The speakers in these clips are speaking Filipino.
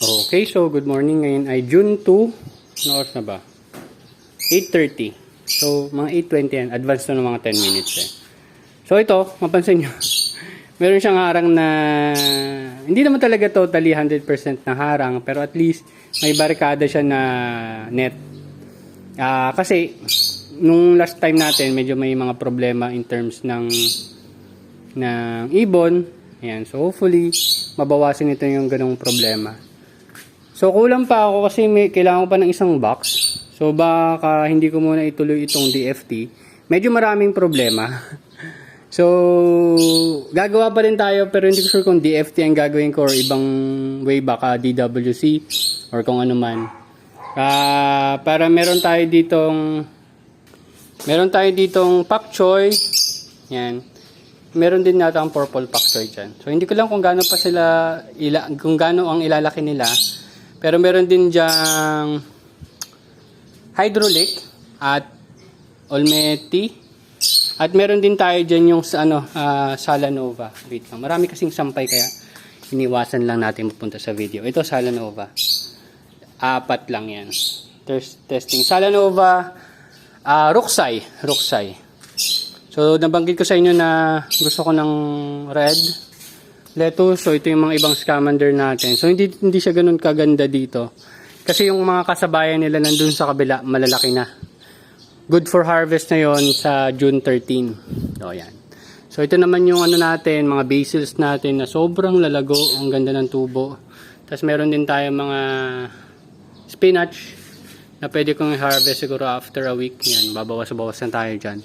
Okay, so good morning. Ngayon ay June 2. Ano oras na ba? 8:30. So, mga 8:20 yan. Advance na ng mga 10 minutes eh. So, ito, mapansin nyo. Meron siyang harang na hindi naman talaga totally 100% na harang, pero at least may barikada siya na net. Kasi, nung last time natin, medyo may mga problema in terms ng ibon. Ayan, so hopefully, mabawasan ito yung ganong problema. So, kulang pa ako kasi kailangan ko pa ng isang box. So, baka hindi ko muna ituloy itong DFT. Medyo maraming problema. So, gagawa pa rin tayo pero hindi ko sure kung DFT ang gagawin ko or ibang way, baka DWC or kung ano man. Para meron tayo ditong pak choy. Yan. Meron din nata ang purple pak choy dyan. So, hindi ko lang kung gaano ang ilalaki nila. Pero meron din dyang hydraulic at olmeti. At meron din tayo dyan yung Salanova. Wait lang. Marami kasing sampay kaya iniwasan lang natin mapunta sa video. Ito Salanova. 4 lang yan. Testing. Salanova Ruksay. So nabanggit ko sa inyo na gusto ko ng red lettuce. So ito yung mga ibang scamander natin. So hindi siya ganun kaganda dito. Kasi yung mga kasabayan nila nandun sa kabila, malalaki na. Good for harvest na yon sa June 13. So yan. So ito naman yung natin, mga basils natin na sobrang lalago. Ang ganda ng tubo. Tapos meron din tayo mga spinach na pwede kong i-harvest siguro after a week. Yan, babawas-bawas na tayo dyan.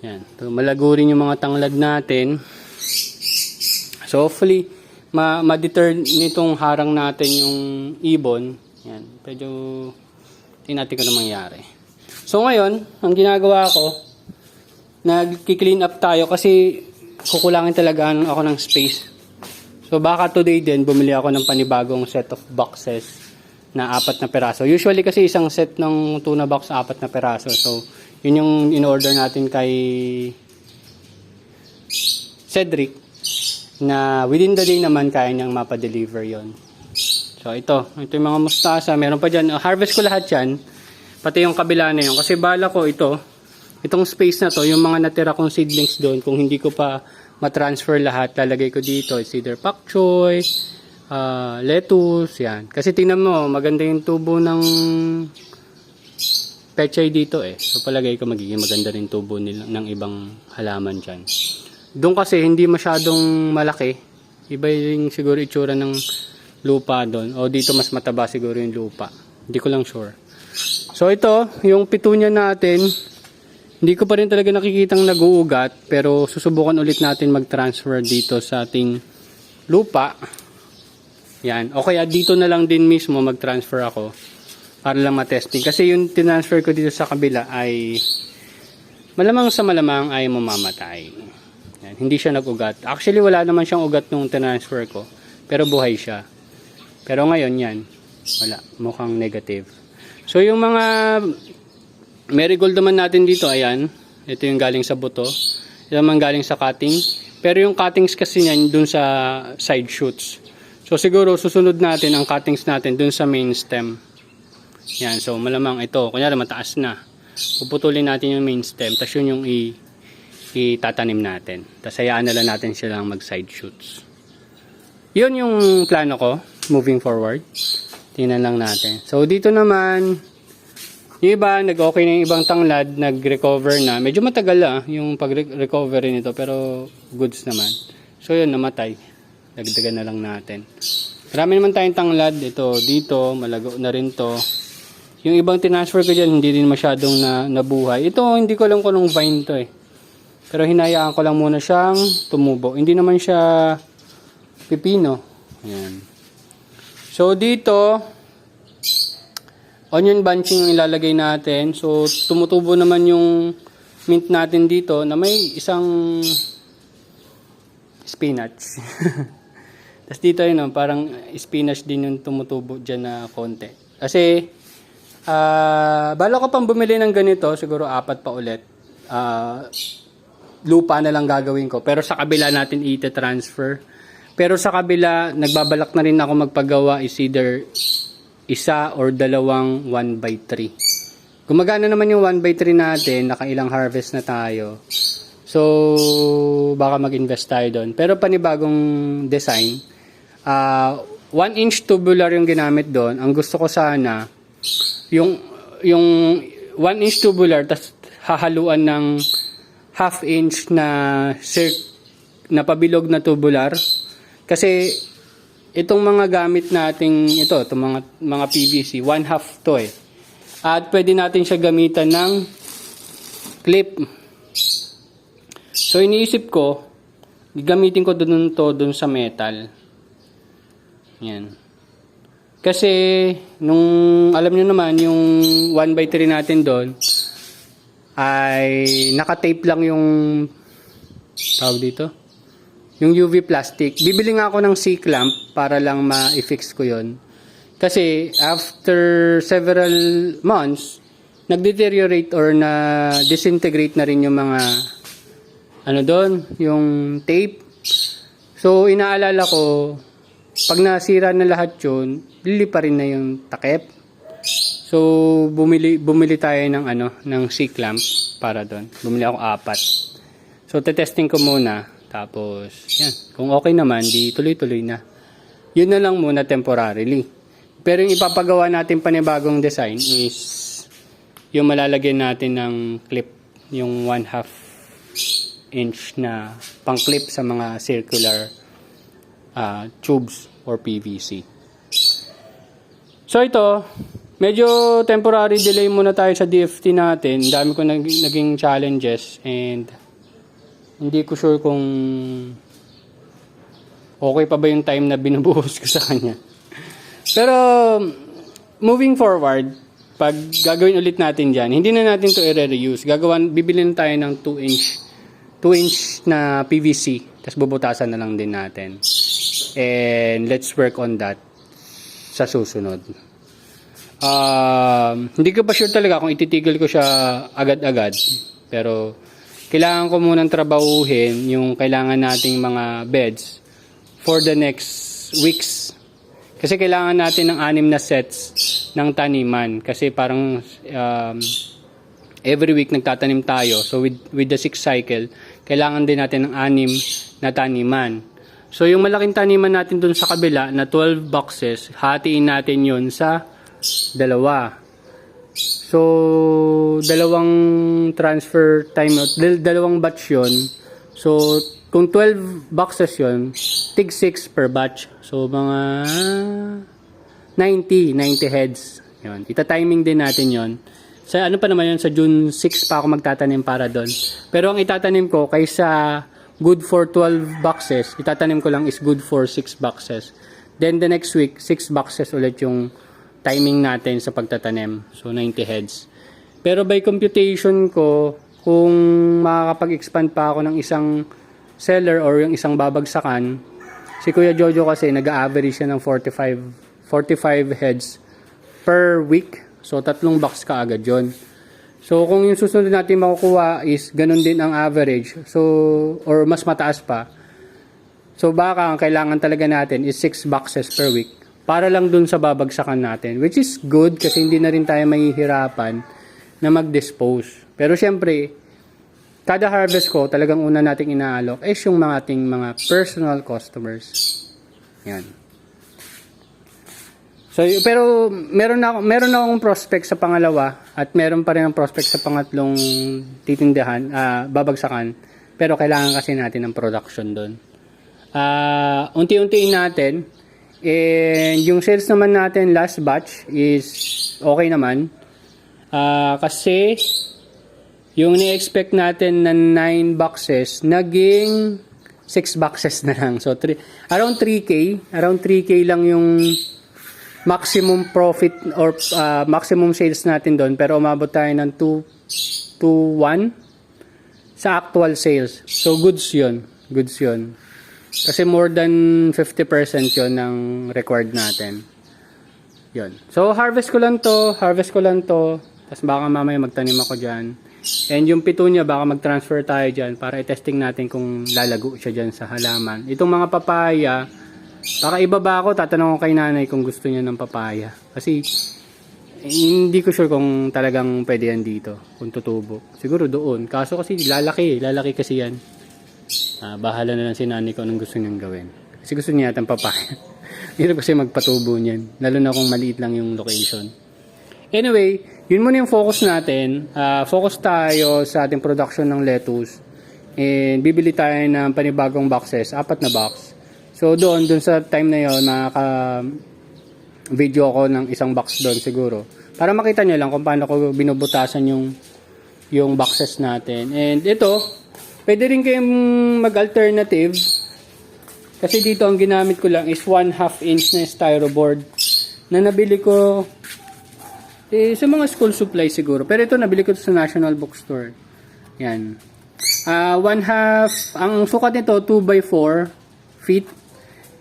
Yan. So, malago rin yung mga tanglad natin. So hopefully, ma-deter nitong harang natin yung ibon. Yan. Medyo tingnan natin kung ano mangyari. So ngayon, ang ginagawa ko, nag-clean up tayo kasi kukulangin talaga ako ng space. So baka today din, bumili ako ng panibagong set of boxes na 4 na peraso. Usually kasi isang set ng tuna box 4 na peraso. So yun yung in-order natin kay Cedric. Na within the day naman kaya niyang mapadeliver yon. So ito yung mga mustasa, meron pa dyan, harvest ko lahat yan, pati yung kabila na yun, kasi bala ko itong space na to, yung mga natira kong seedlings doon, kung hindi ko pa matransfer lahat, lalagay ko dito, it's either pak choy, lettuce, yan, kasi tingnan mo, maganda yung tubo ng pechay dito so palagay ko magiging maganda rin tubo ng ibang halaman dyan. Doon kasi hindi masyadong malaki. Iba yung siguro itsura ng lupa doon. O dito mas mataba siguro yung lupa. Hindi ko lang sure. So ito, yung petunia natin, hindi ko pa rin talaga nakikitang nag-uugat. Pero susubukan ulit natin mag-transfer dito sa ating lupa. Yan. O kaya dito na lang din mismo mag-transfer ako. Para lang matesting. Kasi yung tinransfer ko dito sa kabila ay malamang ay mamamatay. Yan, hindi siya nag-ugat. Actually, wala naman siyang ugat nung transfer ko. Pero buhay siya. Pero ngayon, yan. Wala. Mukhang negative. So, yung mga marigold naman natin dito, ayan. Ito yung galing sa buto. Ito naman galing sa cutting. Pero yung cuttings kasi niyan dun sa side shoots. So, siguro, susunod natin ang cuttings natin dun sa main stem. Yan. So, malamang ito. Kunyari, mataas na. Puputulin natin yung main stem. Tapos yun yung itatanim natin. Tapos hayaan na lang natin silang mag-side shoots. Yun yung plano ko moving forward. Tingnan lang natin. So dito naman yung iba, nag-okay na yung ibang tanglad, nag-recover na. Medyo matagal yung pag-recover nito pero goods naman. So yun, namatay. Dagdagan na lang natin. Marami naman tayong tanglad. Ito, dito, malago na rin to. Yung ibang tinransfer ko dyan, hindi din masyadong nabuhay. Ito, hindi ko alam kung anong vine to Pero hinayaan ko lang muna siyang tumubo. Hindi naman siya pipino. Ayan. So dito, onion bunching ang ilalagay natin. So tumutubo naman yung mint natin dito na may isang spinach. Tapos dito yun, parang spinach din yung tumutubo dyan na konti. Kasi, bala ko pang bumili ng ganito, siguro 4 pa ulit. Lupa na lang gagawin ko. Pero sa kabila natin i-transfer Pero sa kabila, nagbabalak na rin ako magpagawa is either isa or dalawang 1x3. Gumagana naman yung 1x3 natin, nakailang harvest na tayo. So, baka mag-invest tayo doon. Pero panibagong design, 1-inch tubular yung ginamit doon. Ang gusto ko sana, yung 1-inch tubular, tas hahaluan ng half-inch na pabilog na tubular. Kasi, itong mga gamit nating ito, itong mga PVC, 1/2 to eh. At pwede natin siya gamitan ng clip. So iniisip ko, gamitin ko dun sa metal. Yan. Kasi nung alam niyo naman yung 1x3 natin doon ay naka-tape lang yung tawag dito. Yung UV plastic. Bibili nga ako ng C-clamp para lang ma-fix ko 'yon. Kasi after several months, nag-deteriorate or na disintegrate na rin yung mga doon, yung tape. So, inaalala ko, pag nasira na lahat yun, lilipa rin na yung takip. So, bumili tayo ng C-clamp para doon. Bumili ako 4. So, tetesting ko muna. Tapos, yan. Kung okay naman, di tuloy-tuloy na. Yun na lang muna temporarily. Pero yung ipapagawa natin panibagong design is yung malalagyan natin ng clip, yung 1/2 inch na pang-clip sa mga circular tubes or PVC. So ito, medyo temporary delay muna tayo sa DFT natin. Dami ko naging challenges and hindi ko sure kung okay pa ba yung time na binubuhos ko sa kanya. Pero moving forward, pag gagawin ulit natin dyan, hindi na natin to i-reuse. Bibilin tayo ng 2-inch na PVC, tapos bubutasan na lang din natin. And let's work on that sa susunod. Hindi ko pa sure talaga kung ititigil ko siya agad-agad. Pero kailangan ko munang trabahuhin yung kailangan nating mga beds for the next weeks. Kasi kailangan natin ng 6 na sets ng taniman. Kasi parang every week nagtatanim tayo. So with the 6 cycle, kailangan din natin ng 6 na taniman. So yung malaking taniman natin dun sa kabila na 12 boxes, hatiin natin yun sa 2. So dalawang transfer time, dalawang batch yun. So kung 12 boxes yun, tig 6 per batch. So mga 90 heads. Yun. Ita-timing din natin yon. Sa ano pa naman yun, sa June 6 pa ako magtatanim para doon. Pero ang itatanim ko, kaysa good for 12 boxes, itatanim ko lang is good for 6 boxes. Then the next week, 6 boxes ulit yung timing natin sa pagtatanim. So 90 heads. Pero by computation ko, kung makakapag-expand pa ako ng isang seller or yung isang babagsakan, si Kuya Jojo kasi nag-average siya ng 45 heads per week. So, 3 box ka agad yun. So, kung yung susunod natin makukuha is ganun din ang average. So, or mas mataas pa. So, baka ang kailangan talaga natin is 6 boxes per week. Para lang dun sa babagsakan natin. Which is good kasi hindi na rin tayo mahihirapan na mag-dispose. Pero syempre, kada harvest ko, talagang una nating inaalok is yung ating mga personal customers. Yan. So, pero meron na akong prospect sa pangalawa at meron pa rin ang prospect sa pangatlong titindahan, babagsakan. Pero kailangan kasi natin ng production doon. Unti-untiin natin. And yung sales naman natin last batch is okay naman. Kasi yung ni-expect natin na 9 boxes, naging 6 boxes na lang. So, around 3K lang yung maximum profit or maximum sales natin doon. Pero umabot tayo ng 2-1 sa actual sales. So, goods yun. Kasi more than 50% yun ng required natin. Yun. So, harvest ko lang to. Tapos baka mamaya magtanim ako dyan. And yung petunia, baka mag-transfer tayo dyan para i-testing natin kung lalago siya dyan sa halaman. Itong mga papaya, baka ibaba ako, tatanong ko kay nanay kung gusto niya ng papaya. Kasi hindi ko sure kung talagang pwede yan dito, kung tutubo. Siguro doon. Kaso kasi lalaki kasi yan. Bahala na lang si nanay kung anong gusto niyang gawin. Kasi gusto niya yata ng papaya. Hirap kasi magpatubo niyan. Lalo na kung maliit lang yung location. Anyway, yun muna yung focus natin. Focus tayo sa ating production ng lettuce. And bibili tayo ng panibagong boxes, 4 na box. So doon sa time na yun, video ako ng isang box doon siguro. Para makita nyo lang kung paano ko binubutasan yung boxes natin. And ito, pwede rin kayong mag-alternative. Kasi dito ang ginamit ko lang is 1/2 inch na styroboard na nabili ko sa mga school supply siguro. Pero ito nabili ko sa National Bookstore. Yan. 1/2, ang sukat nito 2x4 feet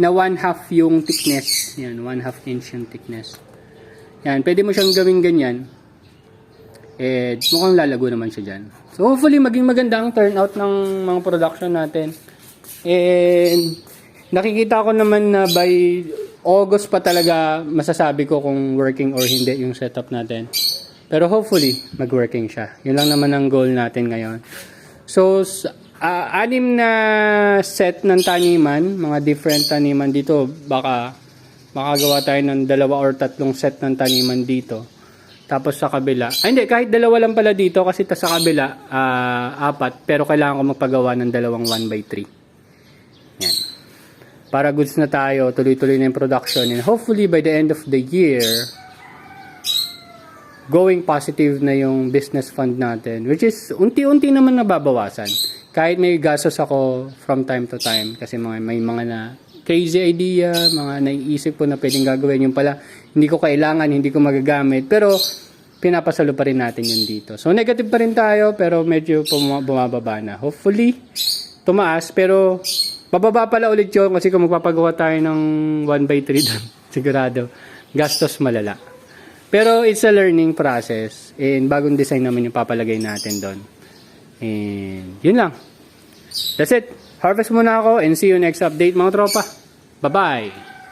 na 1/2 yung thickness. Yan, 1/2 inch yung thickness. Yan, pwede mo siyang gawing ganyan. Mukhang lalago naman siya dyan. So hopefully maging maganda ang turnout ng mga production natin. And nakikita ko naman na by August pa talaga masasabi ko kung working or hindi yung setup natin. Pero hopefully mag-working siya. Yun lang naman ang goal natin ngayon. So 6 na set ng taniman, mga different taniman dito. Baka makagawa tayo ng 2 or 3 set ng taniman dito. Tapos sa kabila, hindi, kahit 2 lang pala dito kasi sa kabila 4, pero kailangan ko magpagawa ng 2 1x3. Yan. Para goods na tayo, tuloy-tuloy na yung production, and hopefully by the end of the year, going positive na yung business fund natin, which is unti-unti naman nababawasan. Kahit may gastos ako from time to time, kasi may mga na crazy idea, mga naiisip ko na pwedeng gagawin, yung pala hindi ko kailangan, hindi ko magagamit, pero pinapasalo pa rin natin yun dito. So negative pa rin tayo, pero medyo bumababa na. Hopefully tumaas, pero bababa pala ulit yun kasi kung magpapagawa tayo ng 1x3 doon, sigurado gastos malala. Pero it's a learning process, and bagong design naman yung papalagay natin doon. And yun lang. That's it. Harvest muna ako and see you next update mga tropa. Bye-bye!